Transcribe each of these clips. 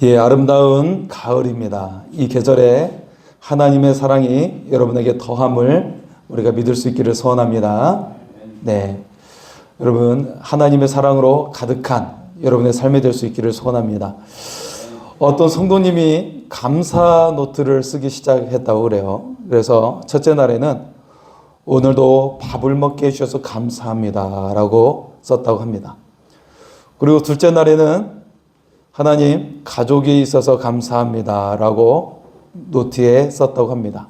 예, 아름다운 가을입니다. 이 계절에 하나님의 사랑이 여러분에게 더함을 우리가 믿을 수 있기를 소원합니다. 네, 여러분 하나님의 사랑으로 가득한 여러분의 삶이 될 수 있기를 소원합니다. 어떤 성도님이 감사 노트를 쓰기 시작했다고 그래요. 그래서 첫째 날에는 오늘도 밥을 먹게 해주셔서 감사합니다 라고 썼다고 합니다. 그리고 둘째 날에는 하나님 가족이 있어서 감사합니다 라고 노트에 썼다고 합니다.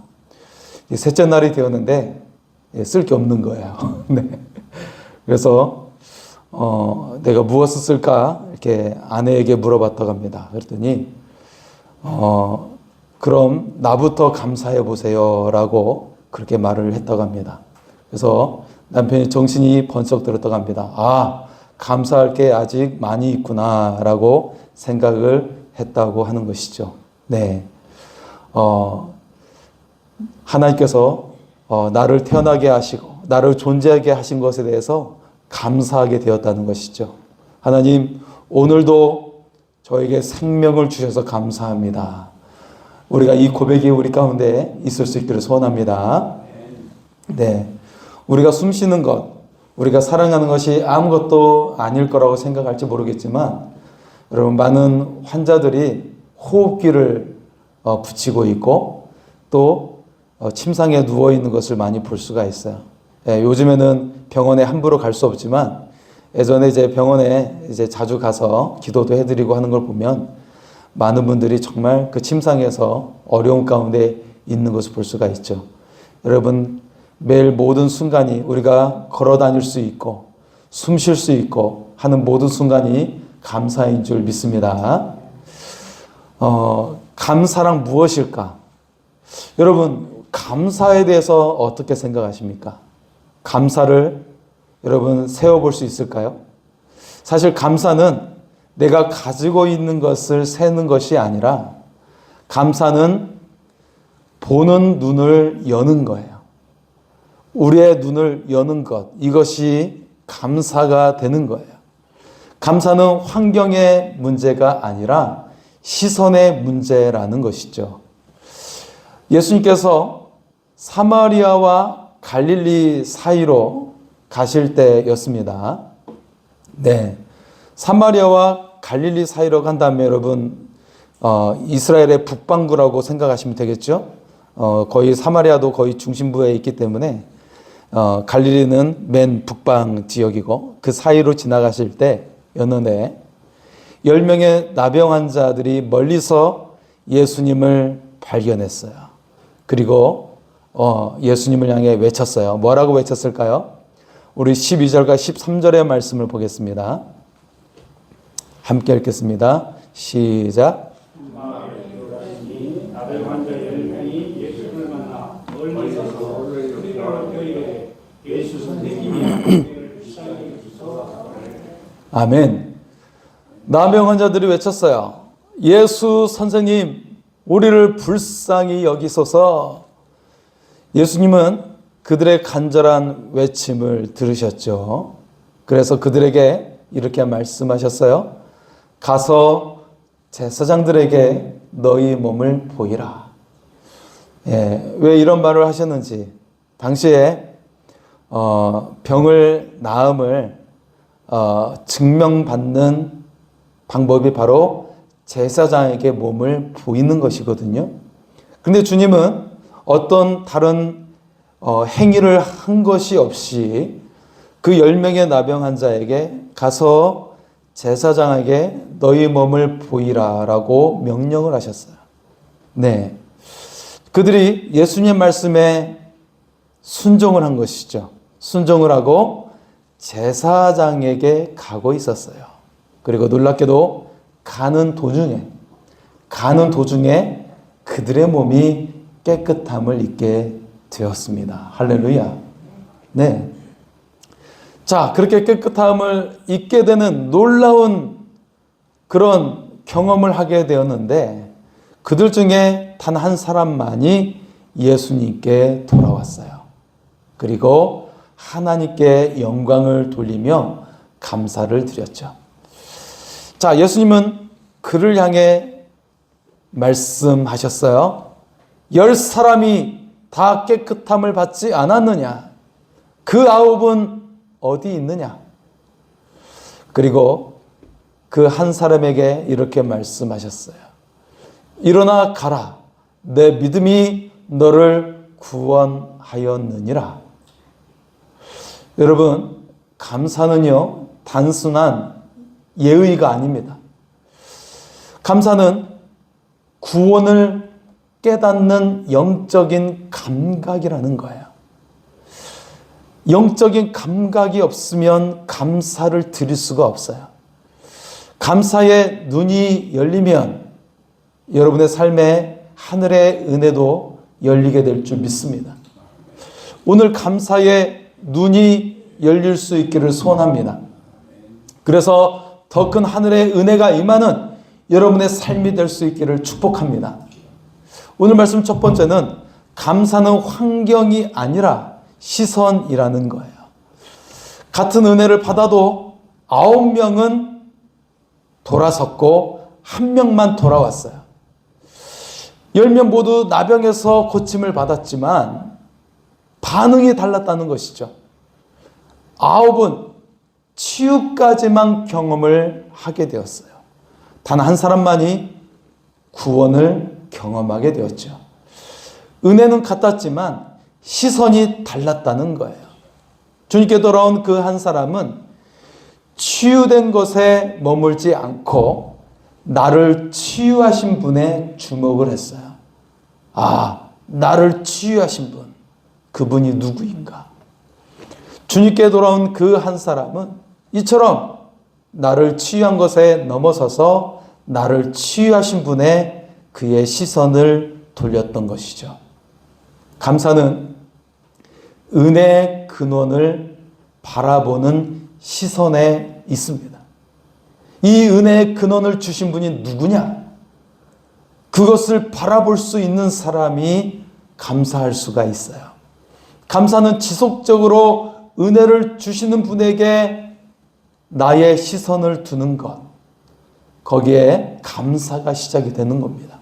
셋째 날이 되었는데 쓸 게 없는 거예요. 네. 그래서 내가 무엇을 쓸까 이렇게 아내에게 물어봤다고 합니다. 그랬더니 그럼 나부터 감사해 보세요 라고 그렇게 말을 했다고 합니다. 그래서 남편이 정신이 번쩍 들었다고 합니다. 아, 감사할 게 아직 많이 있구나 라고 생각을 했다고 하는 것이죠. 네. 하나님께서 나를 태어나게 하시고 나를 존재하게 하신 것에 대해서 감사하게 되었다는 것이죠. 하나님, 오늘도 저에게 생명을 주셔서 감사합니다. 우리가 이 고백이 우리 가운데 있을 수 있기를 소원합니다. 네. 우리가 숨 쉬는 것, 우리가 사랑하는 것이 아무것도 아닐 거라고 생각할지 모르겠지만 여러분, 많은 환자들이 호흡기를 붙이고 있고 또 침상에 누워 있는 것을 많이 볼 수가 있어요. 예, 요즘에는 병원에 함부로 갈 수 없지만 예전에 이제 병원에 이제 자주 가서 기도도 해드리고 하는 걸 보면 많은 분들이 정말 그 침상에서 어려운 가운데 있는 것을 볼 수가 있죠. 여러분, 매일 모든 순간이 우리가 걸어 다닐 수 있고 숨 쉴 수 있고 하는 모든 순간이 감사인 줄 믿습니다. 감사란 무엇일까? 여러분, 감사에 대해서 어떻게 생각하십니까? 감사를 여러분 세어볼 수 있을까요? 사실 감사는 내가 가지고 있는 것을 세는 것이 아니라 감사는 보는 눈을 여는 거예요. 우리의 눈을 여는 것, 이것이 감사가 되는 거예요. 감사는 환경의 문제가 아니라 시선의 문제라는 것이죠. 예수님께서 사마리아와 갈릴리 사이로 가실 때였습니다. 네, 사마리아와 갈릴리 사이로 간다면 여러분 이스라엘의 북반구라고 생각하시면 되겠죠. 거의 사마리아도 거의 중심부에 있기 때문에 갈릴리는 맨 북방 지역이고 그 사이로 지나가실 때였는데 10명의 나병 환자들이 멀리서 예수님을 발견했어요. 그리고 예수님을 향해 외쳤어요. 뭐라고 외쳤을까요? 우리 12절과 13절의 말씀을 보겠습니다. 함께 읽겠습니다. 시작. 아멘. 나병 환자들이 외쳤어요. 예수 선생님, 우리를 불쌍히 여기소서. 예수님은 그들의 간절한 외침을 들으셨죠. 그래서 그들에게 이렇게 말씀하셨어요. 가서 제사장들에게 너희 몸을 보이라. 예, 왜 이런 말을 하셨는지, 당시에 병을 나음을 증명받는 방법이 바로 제사장에게 몸을 보이는 것이거든요. 근데 주님은 어떤 다른 행위를 한 것이 없이 그 10명의 나병 환자에게 가서 제사장에게 너희 몸을 보이라 라고 명령을 하셨어요. 네, 그들이 예수님 말씀에 순종을 한 것이죠. 순종을 하고 제사장에게 가고 있었어요. 그리고 놀랍게도 가는 도중에 그들의 몸이 깨끗함을 입게 되었습니다. 할렐루야. 네. 자, 그렇게 깨끗함을 입게 되는 놀라운 그런 경험을 하게 되었는데 그들 중에 단 한 사람만이 예수님께 돌아왔어요. 그리고 하나님께 영광을 돌리며 감사를 드렸죠. 자, 예수님은 그를 향해 말씀하셨어요. 10사람이 다 깨끗함을 받지 않았느냐? 그 9은 어디 있느냐? 그리고 그 한 사람에게 이렇게 말씀하셨어요. 일어나 가라. 내 믿음이 너를 구원하였느니라. 여러분, 감사는요, 단순한 예의가 아닙니다. 감사는 구원을 깨닫는 영적인 감각이라는 거예요. 영적인 감각이 없으면 감사를 드릴 수가 없어요. 감사의 눈이 열리면 여러분의 삶에 하늘의 은혜도 열리게 될 줄 믿습니다. 오늘 감사의 눈이 열릴 수 있기를 소원합니다. 그래서 더 큰 하늘의 은혜가 임하는 여러분의 삶이 될 수 있기를 축복합니다. 오늘 말씀 첫 번째는 감사는 환경이 아니라 시선이라는 거예요. 같은 은혜를 받아도 9명은 돌아섰고 1명만 돌아왔어요. 10명 모두 나병에서 고침을 받았지만 반응이 달랐다는 것이죠. 9은 치유까지만 경험을 하게 되었어요. 단 한 사람만이 구원을 경험하게 되었죠. 은혜는 같았지만 시선이 달랐다는 거예요. 주님께 돌아온 그 한 사람은 치유된 것에 머물지 않고 나를 치유하신 분에 주목을 했어요. 아, 나를 치유하신 분, 그분이 누구인가? 주님께 돌아온 그 한 사람은 이처럼 나를 치유한 것에 넘어서서 나를 치유하신 분에 그의 시선을 돌렸던 것이죠. 감사는 은혜의 근원을 바라보는 시선에 있습니다. 이 은혜의 근원을 주신 분이 누구냐? 그것을 바라볼 수 있는 사람이 감사할 수가 있어요. 감사는 지속적으로 은혜를 주시는 분에게 나의 시선을 두는 것, 거기에 감사가 시작이 되는 겁니다.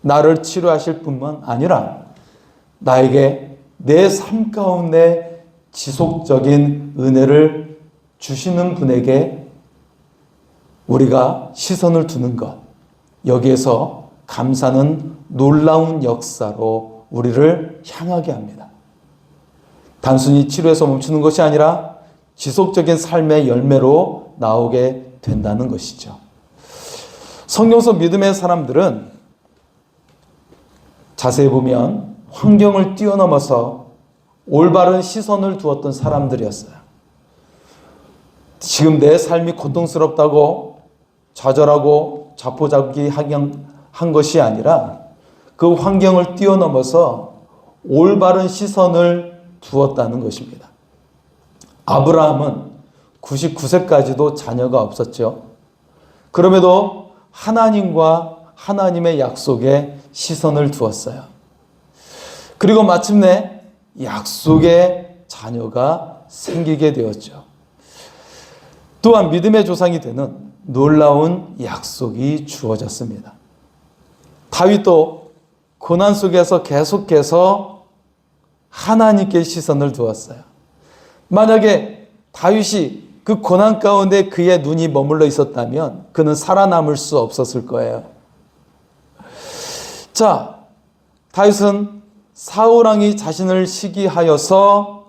나를 치료하실 뿐만 아니라 나에게 내 삶 가운데 지속적인 은혜를 주시는 분에게 우리가 시선을 두는 것, 여기에서 감사는 놀라운 역사로 우리를 향하게 합니다. 단순히 치료에서 멈추는 것이 아니라 지속적인 삶의 열매로 나오게 된다는 것이죠. 성경서 믿음의 사람들은 자세히 보면 환경을 뛰어넘어서 올바른 시선을 두었던 사람들이었어요. 지금 내 삶이 고통스럽다고 좌절하고 자포자기한 것이 아니라 그 환경을 뛰어넘어서 올바른 시선을 두었다는 것입니다. 아브라함은 99세까지도 자녀가 없었죠. 그럼에도 하나님과 하나님의 약속에 시선을 두었어요. 그리고 마침내 약속의 자녀가 생기게 되었죠. 또한 믿음의 조상이 되는 놀라운 약속이 주어졌습니다. 다윗도 고난 속에서 계속해서 하나님께 시선을 두었어요. 만약에 다윗이 그 고난 가운데 그의 눈이 머물러 있었다면 그는 살아남을 수 없었을 거예요. 자, 다윗은 사울왕이 자신을 시기하여서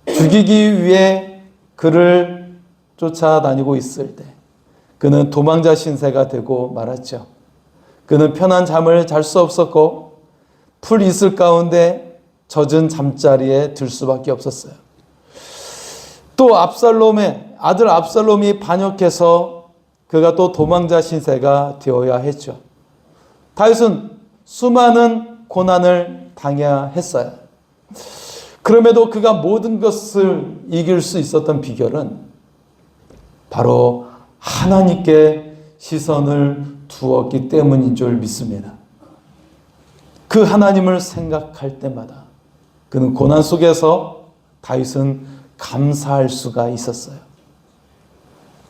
죽이기 위해 그를 쫓아다니고 있을 때 그는 도망자 신세가 되고 말았죠. 그는 편한 잠을 잘 수 없었고 풀 이슬 가운데 젖은 잠자리에 들 수밖에 없었어요. 또 압살롬의 아들 압살롬이 반역해서 그가 또 도망자 신세가 되어야 했죠. 다윗은 수많은 고난을 당해야 했어요. 그럼에도 그가 모든 것을 이길 수 있었던 비결은 바로 하나님께 시선을 두었기 때문인 줄 믿습니다. 그 하나님을 생각할 때마다 그는 고난 속에서 다윗은 감사할 수가 있었어요.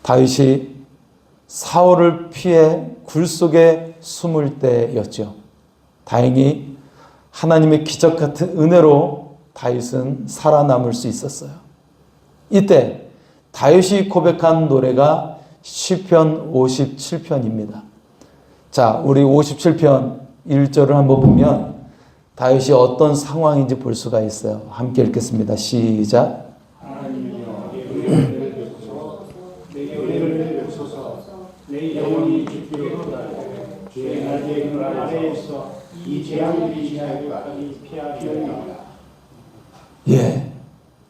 다윗이 사울을 피해 굴 속에 숨을 때였죠. 다행히 하나님의 기적 같은 은혜로 다윗은 살아남을 수 있었어요. 이때 다윗이 고백한 노래가 시편 57편입니다. 자, 우리 57편 1절을 한번 보면 다윗이 어떤 상황인지 볼 수가 있어요. 함께 읽겠습니다. 시작. 하나님이여 내게 은혜를 베푸소서 내 영혼이 주께 도달하여 주의 날개 아래에서 이 재앙들이 지나기까지 피하리이다. 예,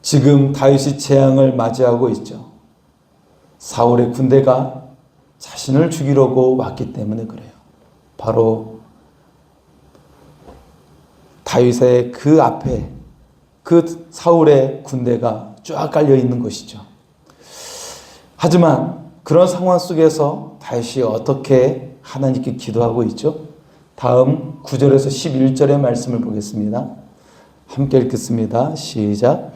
지금 다윗이 재앙을 맞이하고 있죠. 사울의 군대가 자신을 죽이려고 왔기 때문에 그래요. 바로 다윗의 그 앞에 그 사울의 군대가 쫙 깔려 있는 것이죠. 하지만 그런 상황 속에서 다윗이 어떻게 하나님께 기도하고 있죠? 다음 9절에서 11절의 말씀을 보겠습니다. 함께 읽겠습니다. 시작.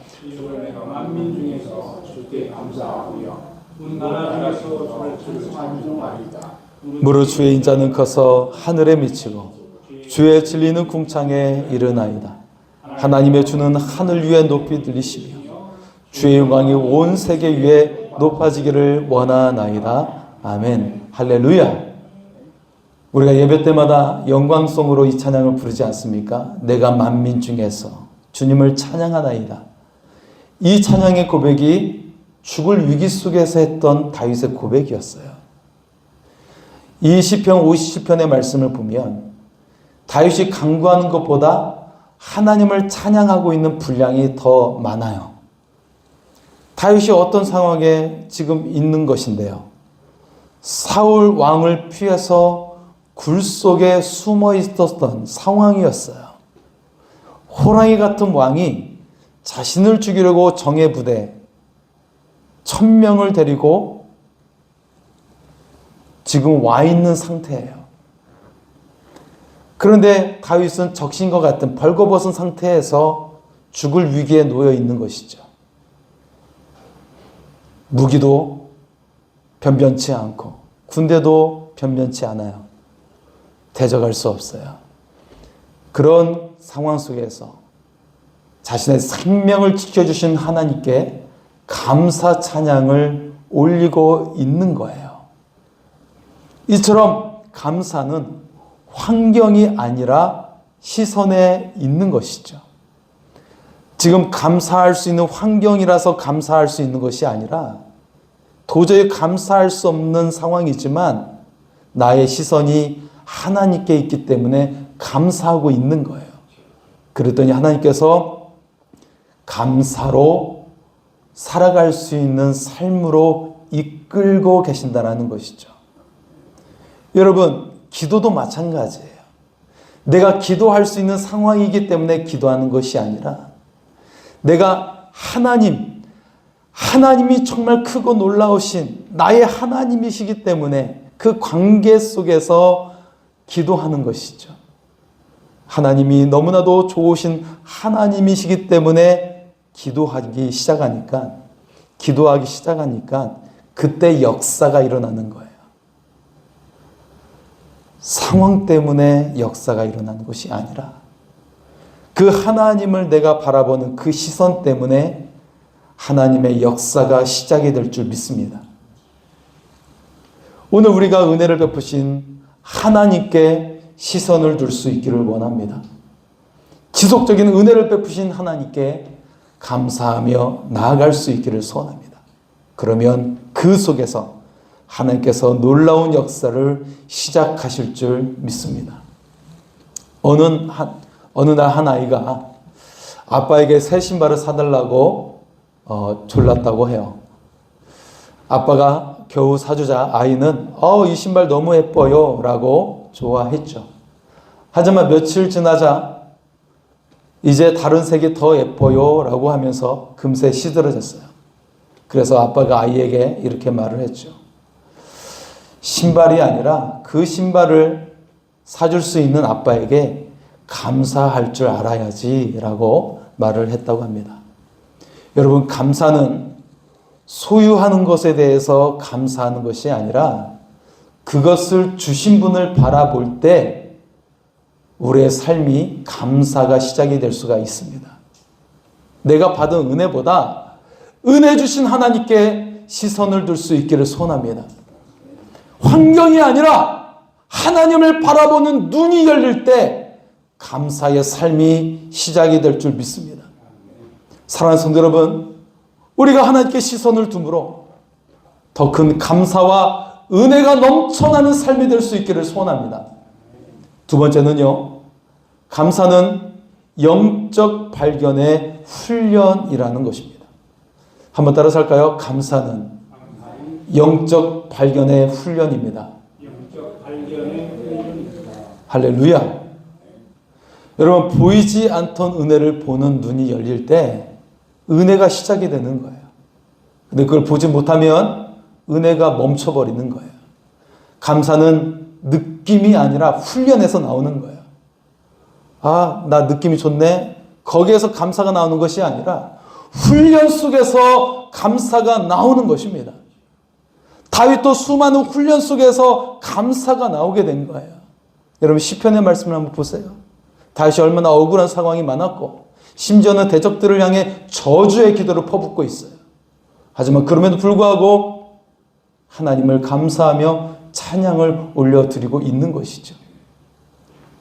내가 만민 중에서 주께 감사하고요 나라 중에서 주를 찬송하리이다. 무릇 주의 인자는 커서 하늘에 미치고 주의 진리는 궁창에 이르나이다. 하나님의 주는 하늘 위에 높이 들리시며 주의 영광이 온 세계 위에 높아지기를 원하나이다. 아멘. 할렐루야. 우리가 예배 때마다 영광송으로 이 찬양을 부르지 않습니까? 내가 만민 중에서 주님을 찬양하나이다. 이 찬양의 고백이 죽을 위기 속에서 했던 다윗의 고백이었어요. 이 시편 57편의 말씀을 보면 다윗이 간구하는 것보다 하나님을 찬양하고 있는 분량이 더 많아요. 다윗이 어떤 상황에 지금 있는 것인데요. 사울 왕을 피해서 굴 속에 숨어 있었던 상황이었어요. 호랑이 같은 왕이 자신을 죽이려고 정예 부대 1000명을 데리고 지금 와 있는 상태예요. 그런데 다윗은 적신과 같은 벌거벗은 상태에서 죽을 위기에 놓여 있는 것이죠. 무기도 변변치 않고 군대도 변변치 않아요. 대적할 수 없어요. 그런 상황 속에서 자신의 생명을 지켜주신 하나님께 감사 찬양을 올리고 있는 거예요. 이처럼 감사는 환경이 아니라 시선에 있는 것이죠. 지금 감사할 수 있는 환경이라서 감사할 수 있는 것이 아니라 도저히 감사할 수 없는 상황이지만 나의 시선이 하나님께 있기 때문에 감사하고 있는 거예요. 그랬더니 하나님께서 감사로 살아갈 수 있는 삶으로 이끌고 계신다는 것이죠. 여러분, 기도도 마찬가지예요. 내가 기도할 수 있는 상황이기 때문에 기도하는 것이 아니라 내가 하나님이 정말 크고 놀라우신 나의 하나님이시기 때문에 그 관계 속에서 기도하는 것이죠. 하나님이 너무나도 좋으신 하나님이시기 때문에 기도하기 시작하니까 그때 역사가 일어나는 거예요. 상황 때문에 역사가 일어나는 것이 아니라 그 하나님을 내가 바라보는 그 시선 때문에 하나님의 역사가 시작이 될 줄 믿습니다. 오늘 우리가 은혜를 베푸신 하나님께 시선을 둘 수 있기를 원합니다. 지속적인 은혜를 베푸신 하나님께 감사하며 나아갈 수 있기를 소원합니다. 그러면 그 속에서 하나님께서 놀라운 역사를 시작하실 줄 믿습니다. 어느 날 한 아이가 아빠에게 새 신발을 사달라고 졸랐다고 해요. 아빠가 겨우 사주자 아이는 이 신발 너무 예뻐요 라고 좋아했죠. 하지만 며칠 지나자 이제 다른 색이 더 예뻐요 라고 하면서 금세 시들어졌어요. 그래서 아빠가 아이에게 이렇게 말을 했죠. 신발이 아니라 그 신발을 사줄 수 있는 아빠에게 감사할 줄 알아야지 라고 말을 했다고 합니다. 여러분, 감사는 소유하는 것에 대해서 감사하는 것이 아니라 그것을 주신 분을 바라볼 때 우리의 삶이 감사가 시작이 될 수가 있습니다. 내가 받은 은혜보다 은혜 주신 하나님께 시선을 둘 수 있기를 소원합니다. 환경이 아니라 하나님을 바라보는 눈이 열릴 때 감사의 삶이 시작이 될 줄 믿습니다. 사랑하는 성도 여러분, 우리가 하나님께 시선을 둠으로 더 큰 감사와 은혜가 넘쳐나는 삶이 될 수 있기를 소원합니다. 두 번째는요, 감사는 영적 발견의 훈련이라는 것입니다. 한번 따라서 할까요? 감사는 영적 발견의 훈련입니다. 영적 발견의 훈련입니다. 할렐루야. 여러분, 보이지 않던 은혜를 보는 눈이 열릴 때 은혜가 시작이 되는 거예요. 근데 그걸 보지 못하면 은혜가 멈춰버리는 거예요. 감사는 느낌이 아니라 훈련에서 나오는 거예요. 아, 나 느낌이 좋네. 거기에서 감사가 나오는 것이 아니라 훈련 속에서 감사가 나오는 것입니다. 다윗도 수많은 훈련 속에서 감사가 나오게 된 거예요. 여러분, 시편의 말씀을 한번 보세요. 다윗이 얼마나 억울한 상황이 많았고 심지어는 대적들을 향해 저주의 기도를 퍼붓고 있어요. 하지만 그럼에도 불구하고 하나님을 감사하며 찬양을 올려드리고 있는 것이죠.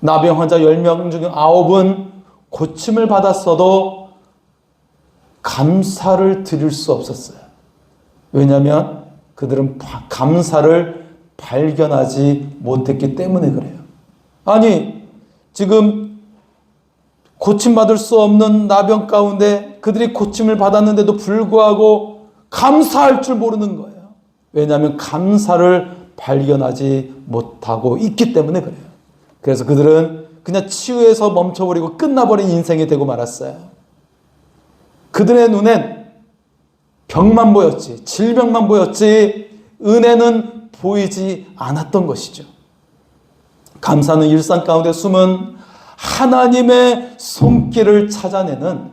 나병 환자 10명 중 9은 고침을 받았어도 감사를 드릴 수 없었어요. 왜냐하면 그들은 감사를 발견하지 못했기 때문에 그래요. 아니, 지금 고침받을 수 없는 나병 가운데 그들이 고침을 받았는데도 불구하고 감사할 줄 모르는 거예요. 왜냐하면 감사를 발견하지 못하고 있기 때문에 그래요. 그래서 그들은 그냥 치유에서 멈춰버리고 끝나버린 인생이 되고 말았어요. 그들의 눈엔 병만 보였지, 질병만 보였지, 은혜는 보이지 않았던 것이죠. 감사는 일상 가운데 숨은 하나님의 손길을 찾아내는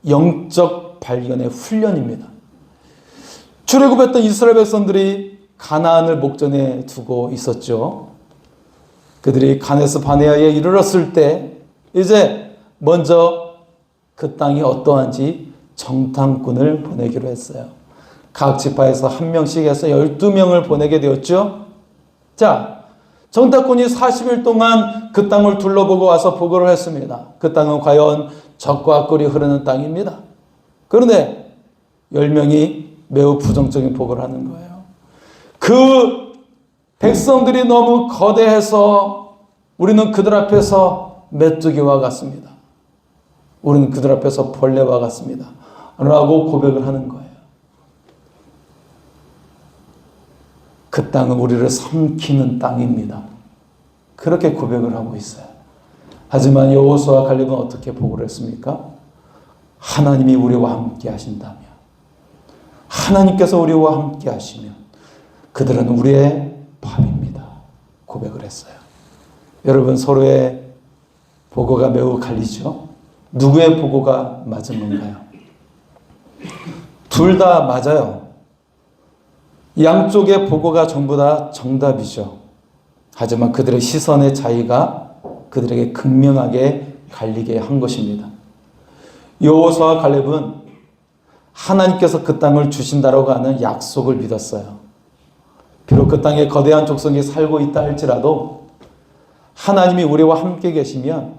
영적 발견의 훈련입니다. 출애굽했던 이스라엘 백성들이 가나안을 목전에 두고 있었죠. 그들이 가데스 바네아에 이르렀을 때 이제 먼저 그 땅이 어떠한지 정탐꾼을 보내기로 했어요. 각 지파에서 한 명씩 해서 12명을 보내게 되었죠. 자, 정탐꾼이 40일 동안 그 땅을 둘러보고 와서 보고를 했습니다. 그 땅은 과연 젖과 꿀이 흐르는 땅입니다. 그런데 10명이 매우 부정적인 보고를 하는 거예요. 그 백성들이 너무 거대해서 우리는 그들 앞에서 메뚜기와 같습니다. 우리는 그들 앞에서 벌레와 같습니다. 라고 고백을 하는 거예요. 그 땅은 우리를 삼키는 땅입니다. 그렇게 고백을 하고 있어요. 하지만 여호수아와 갈렙은 어떻게 보고를 했습니까? 하나님이 우리와 함께 하신다면, 하나님께서 우리와 함께 하시면 그들은 우리의 밥입니다. 고백을 했어요. 여러분, 서로의 보고가 매우 갈리죠? 누구의 보고가 맞은 건가요? 둘 다 맞아요. 양쪽의 보고가 전부 다 정답이죠. 하지만 그들의 시선의 차이가 그들에게 극명하게 갈리게 한 것입니다. 여호수아와 갈렙은 하나님께서 그 땅을 주신다라고 하는 약속을 믿었어요. 비록 그 땅에 거대한 족속이 살고 있다 할지라도 하나님이 우리와 함께 계시면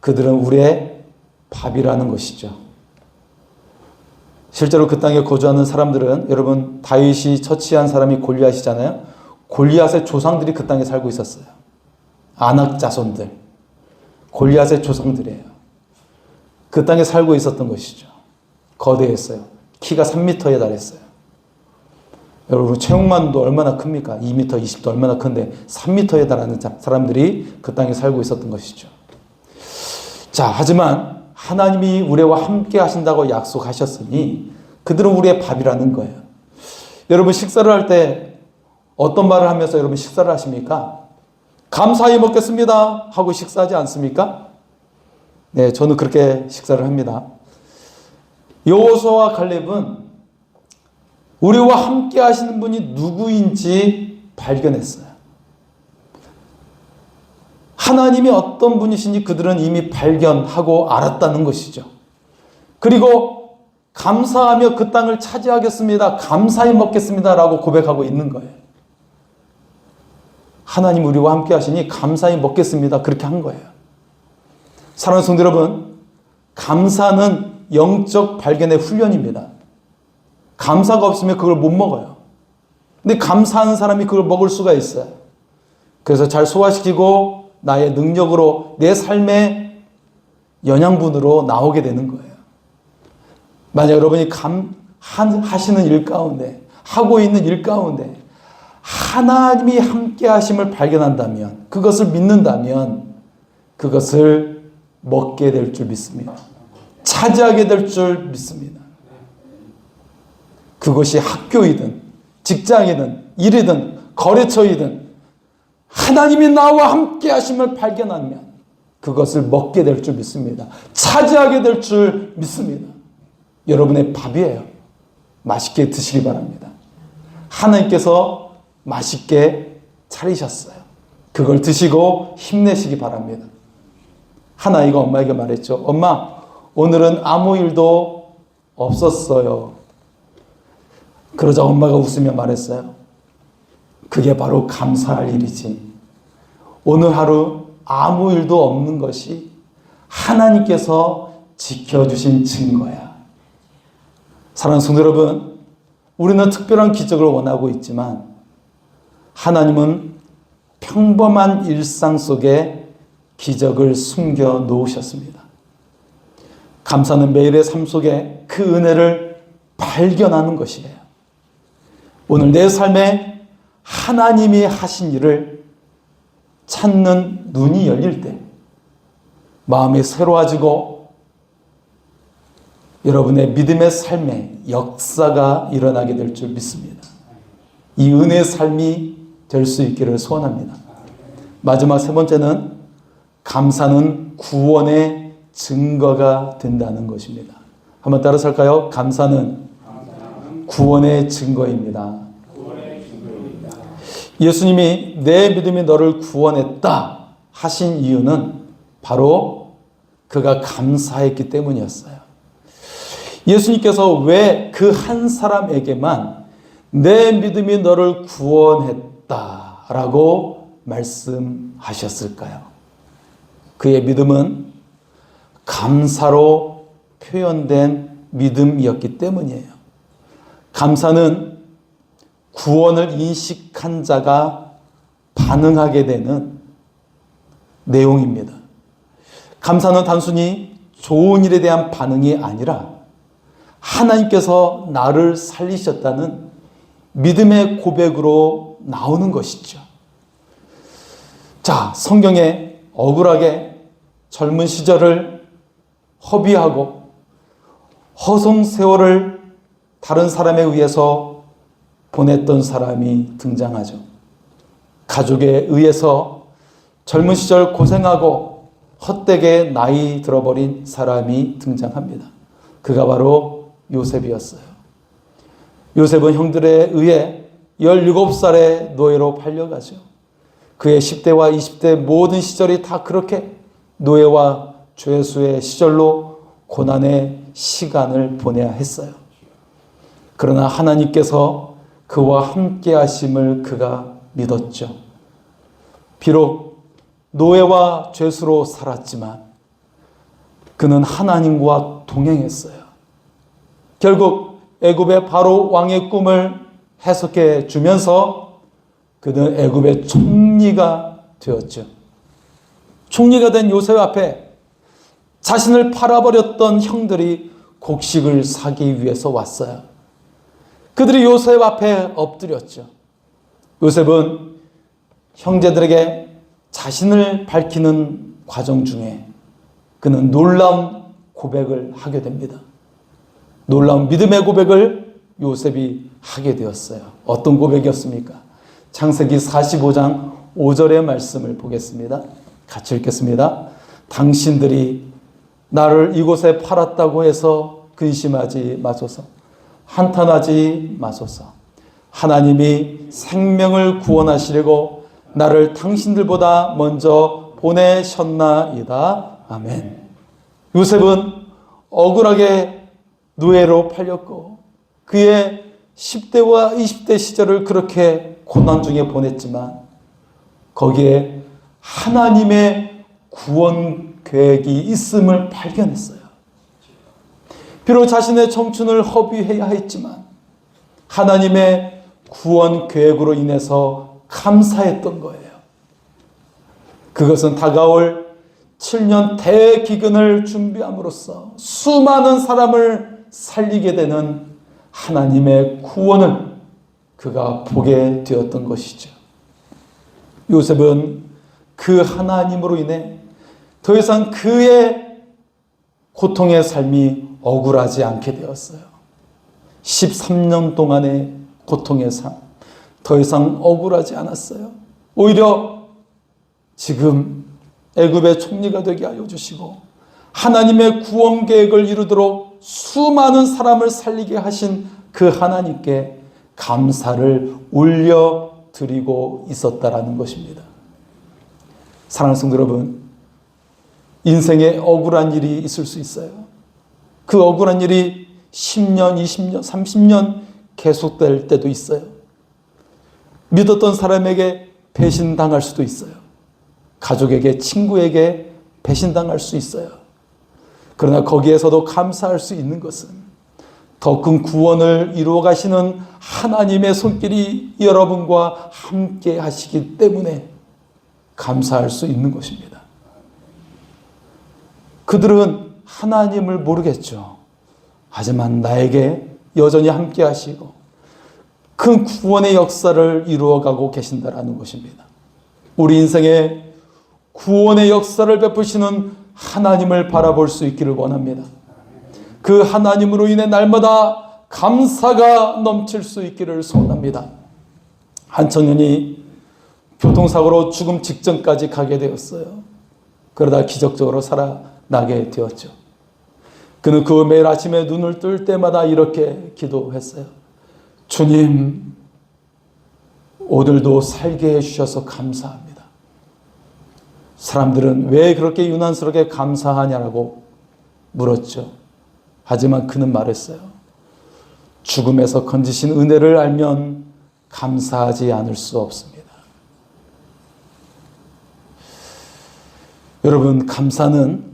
그들은 우리의 밥이라는 것이죠. 실제로 그 땅에 거주하는 사람들은, 여러분, 다윗이 처치한 사람이 골리앗이잖아요. 골리앗의 조상들이 그 땅에 살고 있었어요. 아낙 자손들, 골리앗의 조상들이에요. 그 땅에 살고 있었던 것이죠. 거대했어요. 키가 3m에 달했어요. 여러분, 체육만도 얼마나 큽니까? 2m 20도 얼마나 큰데 3m에 달하는 사람들이 그 땅에 살고 있었던 것이죠. 자, 하지만 하나님이 우리와 함께 하신다고 약속하셨으니 그들은 우리의 밥이라는 거예요. 여러분, 식사를 할 때 어떤 말을 하면서 여러분 식사를 하십니까? 감사히 먹겠습니다 하고 식사하지 않습니까? 네, 저는 그렇게 식사를 합니다. 여호수아와 갈렙은 우리와 함께 하시는 분이 누구인지 발견했어요. 하나님이 어떤 분이신지 그들은 이미 발견하고 알았다는 것이죠. 그리고 감사하며 그 땅을 차지하겠습니다. 감사히 먹겠습니다. 라고 고백하고 있는 거예요. 하나님 우리와 함께 하시니 감사히 먹겠습니다. 그렇게 한 거예요. 사랑하는 성도 여러분, 감사는 영적 발견의 훈련입니다. 감사가 없으면 그걸 못 먹어요. 근데 감사하는 사람이 그걸 먹을 수가 있어요. 그래서 잘 소화시키고 나의 능력으로 내 삶의 영양분으로 나오게 되는 거예요. 만약 여러분이 하시는 일 가운데, 하고 있는 일 가운데 하나님이 함께 하심을 발견한다면, 그것을 믿는다면 그것을 먹게 될 줄 믿습니다. 차지하게 될 줄 믿습니다. 그것이 학교이든 직장이든 일이든 거래처이든 하나님이 나와 함께 하심을 발견하면 그것을 먹게 될 줄 믿습니다. 차지하게 될 줄 믿습니다. 여러분의 밥이에요. 맛있게 드시기 바랍니다. 하나님께서 맛있게 차리셨어요. 그걸 드시고 힘내시기 바랍니다. 하나이가 엄마에게 말했죠. 엄마, 오늘은 아무 일도 없었어요. 그러자 엄마가 웃으며 말했어요. 그게 바로 감사할 일이지. 오늘 하루 아무 일도 없는 것이 하나님께서 지켜주신 증거야. 사랑하는 성도 여러분, 우리는 특별한 기적을 원하고 있지만 하나님은 평범한 일상 속에 기적을 숨겨 놓으셨습니다. 감사는 매일의 삶 속에 그 은혜를 발견하는 것이에요. 오늘 내 삶에 하나님이 하신 일을 찾는 눈이 열릴 때 마음이 새로워지고 여러분의 믿음의 삶에 역사가 일어나게 될 줄 믿습니다. 이 은혜의 삶이 될 수 있기를 소원합니다. 마지막 세 번째는 감사는 구원의 증거가 된다는 것입니다. 한번 따라서 할까요? 감사는 구원의 증거입니다. 예수님이 내 믿음이 너를 구원했다 하신 이유는 바로 그가 감사했기 때문이었어요. 예수님께서 왜 그 한 사람에게만 내 믿음이 너를 구원했다라고 말씀하셨을까요? 그의 믿음은 감사로 표현된 믿음이었기 때문이에요. 감사는 구원을 인식한 자가 반응하게 되는 내용입니다. 감사는 단순히 좋은 일에 대한 반응이 아니라 하나님께서 나를 살리셨다는 믿음의 고백으로 나오는 것이죠. 자, 성경에 억울하게 젊은 시절을 허비하고 허송세월을 다른 사람에 의해서 보냈던 사람이 등장하죠. 가족에 의해서 젊은 시절 고생하고 헛되게 나이 들어버린 사람이 등장합니다. 그가 바로 요셉이었어요. 요셉은 형들에 의해 17살의 노예로 팔려가죠. 그의 10대와 20대 모든 시절이 다 그렇게 노예와 죄수의 시절로 고난의 시간을 보내야 했어요. 그러나 하나님께서 그와 함께 하심을 그가 믿었죠. 비록 노예와 죄수로 살았지만 그는 하나님과 동행했어요. 결국 애굽의 바로 왕의 꿈을 해석해 주면서 그는 애굽의 총리가 되었죠. 총리가 된 요셉 앞에 자신을 팔아버렸던 형들이 곡식을 사기 위해서 왔어요. 그들이 요셉 앞에 엎드렸죠. 요셉은 형제들에게 자신을 밝히는 과정 중에 그는 놀라운 고백을 하게 됩니다. 놀라운 믿음의 고백을 요셉이 하게 되었어요. 어떤 고백이었습니까? 창세기 45장 5절의 말씀을 보겠습니다. 같이 읽겠습니다. 당신들이 나를 이곳에 팔았다고 해서 근심하지 마소서. 한탄하지 마소서. 하나님이 생명을 구원하시려고 나를 당신들보다 먼저 보내셨나이다. 아멘. 요셉은 억울하게 노예로 팔렸고 그의 10대와 20대 시절을 그렇게 고난 중에 보냈지만 거기에 하나님의 구원 계획이 있음을 발견했어요. 비록 자신의 청춘을 허비해야 했지만 하나님의 구원 계획으로 인해서 감사했던 거예요. 그것은 다가올 7년 대기근을 준비함으로써 수많은 사람을 살리게 되는 하나님의 구원을 그가 보게 되었던 것이죠. 요셉은 그 하나님으로 인해 더 이상 그의 고통의 삶이 억울하지 않게 되었어요. 13년 동안의 고통의 삶, 더 이상 억울하지 않았어요. 오히려 지금 애굽의 총리가 되게 하여 주시고 하나님의 구원 계획을 이루도록 수많은 사람을 살리게 하신 그 하나님께 감사를 올려드리고 있었다라는 것입니다. 사랑하는 성도 여러분, 인생에 억울한 일이 있을 수 있어요. 그 억울한 일이 10년, 20년, 30년 계속될 때도 있어요. 믿었던 사람에게 배신당할 수도 있어요. 가족에게, 친구에게 배신당할 수 있어요. 그러나 거기에서도 감사할 수 있는 것은 더 큰 구원을 이루어 가시는 하나님의 손길이 여러분과 함께 하시기 때문에 감사할 수 있는 것입니다. 그들은 하나님을 모르겠죠. 하지만 나에게 여전히 함께 하시고 큰 구원의 역사를 이루어가고 계신다라는 것입니다. 우리 인생에 구원의 역사를 베푸시는 하나님을 바라볼 수 있기를 원합니다. 그 하나님으로 인해 날마다 감사가 넘칠 수 있기를 소원합니다. 한 청년이 교통사고로 죽음 직전까지 가게 되었어요. 그러다 기적적으로 살아나게 되었죠. 그는 그 매일 아침에 눈을 뜰 때마다 이렇게 기도했어요. 주님, 오늘도 살게 해주셔서 감사합니다. 사람들은 왜 그렇게 유난스럽게 감사하냐라고 물었죠. 하지만 그는 말했어요. 죽음에서 건지신 은혜를 알면 감사하지 않을 수 없습니다. 여러분, 감사는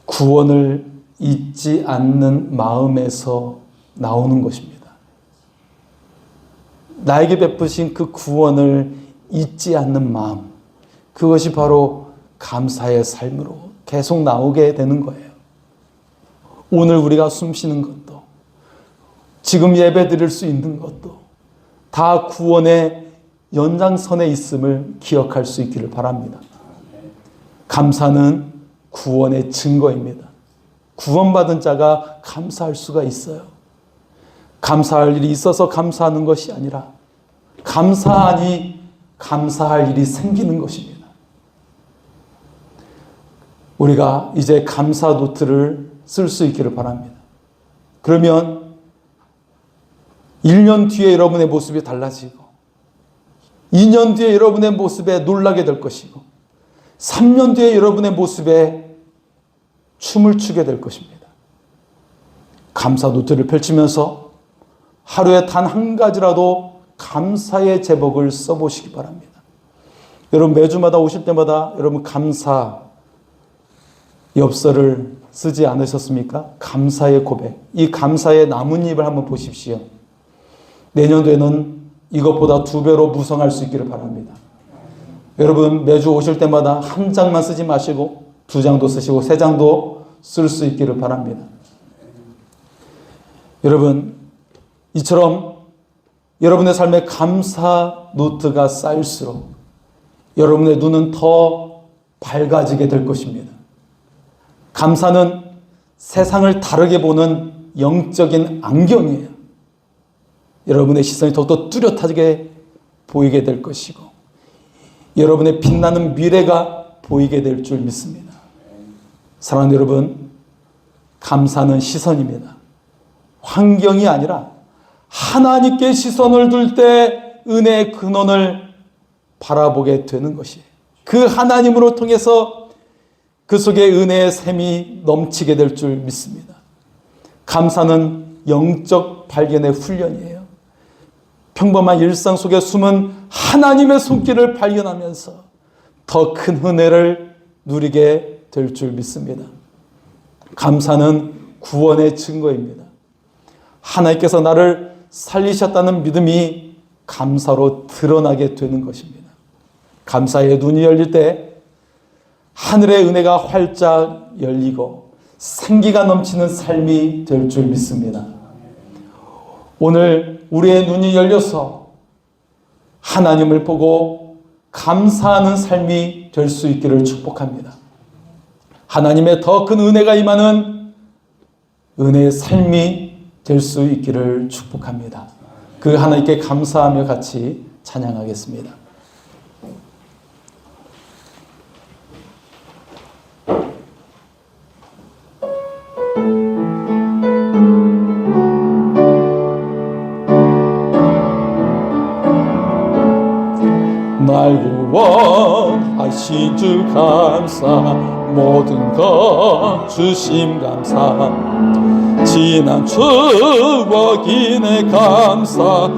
구원을 잊지 않는 마음에서 나오는 것입니다. 나에게 베푸신 그 구원을 잊지 않는 마음, 그것이 바로 감사의 삶으로 계속 나오게 되는 거예요. 오늘 우리가 숨 쉬는 것도, 지금 예배 드릴 수 있는 것도 다 구원의 연장선에 있음을 기억할 수 있기를 바랍니다. 감사는 구원의 증거입니다. 구원받은 자가 감사할 수가 있어요. 감사할 일이 있어서 감사하는 것이 아니라 감사하니 감사할 일이 생기는 것입니다. 우리가 이제 감사 노트를 쓸 수 있기를 바랍니다. 그러면 1년 뒤에 여러분의 모습이 달라지고 2년 뒤에 여러분의 모습에 놀라게 될 것이고 3년 뒤에 여러분의 모습에 춤을 추게 될 것입니다. 감사 노트를 펼치면서 하루에 단 한 가지라도 감사의 제목을 써보시기 바랍니다. 여러분 매주마다 오실 때마다 여러분 감사 엽서를 쓰지 않으셨습니까? 감사의 고백. 이 감사의 나뭇잎을 한번 보십시오. 내년도에는 이것보다 2배로 무성할 수 있기를 바랍니다. 여러분 매주 오실 때마다 한 장만 쓰지 마시고 2장도 쓰시고 3장도 쓸 수 있기를 바랍니다. 여러분 이처럼 여러분의 삶에 감사 노트가 쌓일수록 여러분의 눈은 더 밝아지게 될 것입니다. 감사는 세상을 다르게 보는 영적인 안경이에요. 여러분의 시선이 더욱더 뚜렷하게 보이게 될 것이고 여러분의 빛나는 미래가 보이게 될 줄 믿습니다. 사랑하는 여러분, 감사는 시선입니다. 환경이 아니라 하나님께 시선을 둘 때 은혜의 근원을 바라보게 되는 것이에요. 그 하나님으로 통해서 그 속에 은혜의 샘이 넘치게 될 줄 믿습니다. 감사는 영적 발견의 훈련이에요. 평범한 일상 속에 숨은 하나님의 손길을 발견하면서 더 큰 은혜를 누리게 될 줄 믿습니다. 감사는 구원의 증거입니다. 하나님께서 나를 살리셨다는 믿음이 감사로 드러나게 되는 것입니다. 감사의 눈이 열릴 때 하늘의 은혜가 활짝 열리고 생기가 넘치는 삶이 될 줄 믿습니다. 오늘 우리의 눈이 열려서 하나님을 보고 감사하는 삶이 될 수 있기를 축복합니다. 하나님의 더 큰 은혜가 임하는 은혜의 삶이 될 수 있기를 축복합니다. 그 하나님께 감사하며 같이 찬양하겠습니다. 날 구원하신 주 감사, 모든 것 주심 감사, 지난 추억이네 감사,